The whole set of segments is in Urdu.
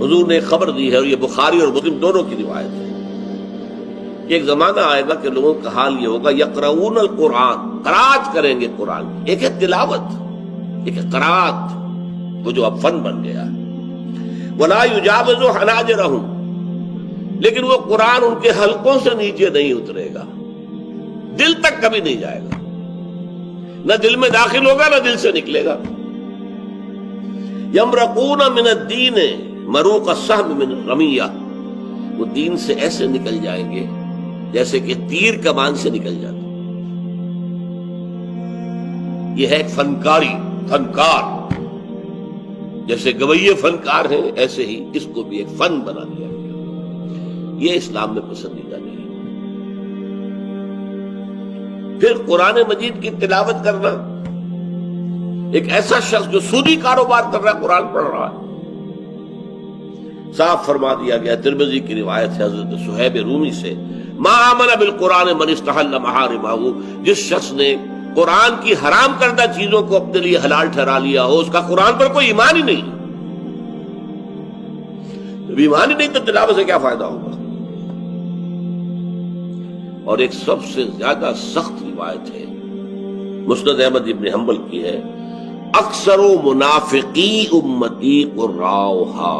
حضور نے ایک خبر دی ہے، اور یہ بخاری اور مسلم دونوں کی روایت ہے، کہ ایک زمانہ آئے گا کہ لوگوں کا حال یہ ہوگا، یقرؤون القرآن، قرات کریں گے قرآن کی، ایک ہے تلاوت، ایک ہے قرات، وہ جو اب فن بن گیا ہے، ولا یجاوز حناجرہم، لیکن وہ قرآن ان کے حلقوں سے نیچے نہیں اترے گا، دل تک کبھی نہیں جائے گا، نہ دل میں داخل ہوگا نہ دل سے نکلے گا۔ یمرقون من الدین مروق السهم من الرمیہ، وہ دین سے ایسے نکل جائیں گے جیسے کہ تیر کمان سے نکل جاتا۔ یہ ہے ایک فنکاری، فنکار، جیسے گویے فنکار ہیں ایسے ہی اس کو بھی ایک فن بنا دیا گیا، یہ اسلام میں پسندیدہ نہیں۔ پھر قرآن مجید کی تلاوت کرنا، ایک ایسا شخص جو سودی کاروبار کر رہا ہے قرآن پڑھ رہا ہے، صاف فرما دیا گیا، ترمذی کی روایت ہے حضرت صہیب رومی سے، ما آمن بالقرآن من استحل محارمہ، جس شخص نے قرآن کی حرام کردہ چیزوں کو اپنے لیے حلال ٹھہرا لیا ہو، اس کا قرآن پر کوئی ایمان ہی نہیں۔ جب ایمان ہی نہیں تو تلاوت سے کیا فائدہ ہوگا؟ اور ایک سب سے زیادہ سخت روایت ہے، مسند احمد ابن حنبل کی ہے، اکثر منافقی امتی قراؤہا،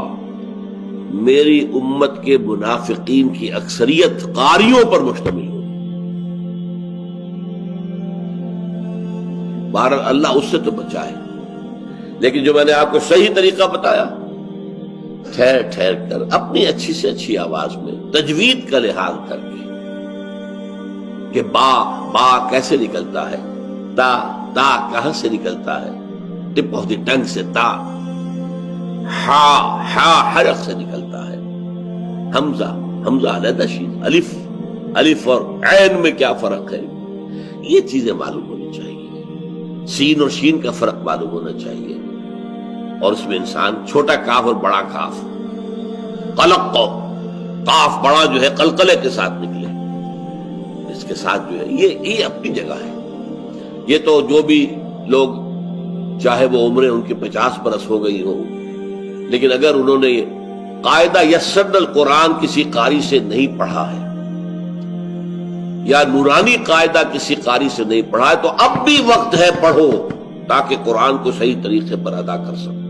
میری امت کے منافقین کی اکثریت قاریوں پر مشتمل ہو۔ بہرحال اللہ اس سے تو بچائے، لیکن جو میں نے آپ کو صحیح طریقہ بتایا، ٹھہر ٹھہر کر اپنی اچھی سے اچھی آواز میں تجوید کا لحاظ کر کے، کہ با کیسے نکلتا ہے، تا کہاں سے نکلتا ہے، ٹپ آف دی ٹنگ سے تا، ہا حرف سے نکلتا ہے، حمزہ علیحدہ شین، الف اور عین میں کیا فرق ہے، یہ چیزیں معلوم ہونی چاہیے، سین اور شین کا فرق معلوم ہونا چاہیے، اور اس میں انسان چھوٹا کاف اور بڑا کاف، قلق کاف بڑا جو ہے قلقلے کے ساتھ نکلے، اس کے ساتھ جو ہے یہ اپنی جگہ ہے۔ یہ تو جو بھی لوگ چاہے وہ عمریں ان کی 50 برس ہو گئی ہو، لیکن اگر انہوں نے قاعدہ یسرن القرآن کسی قاری سے نہیں پڑھا ہے، یا نورانی قاعدہ کسی قاری سے نہیں پڑھا ہے، تو اب بھی وقت ہے پڑھو، تاکہ قرآن کو صحیح طریقے پر ادا کر سکو۔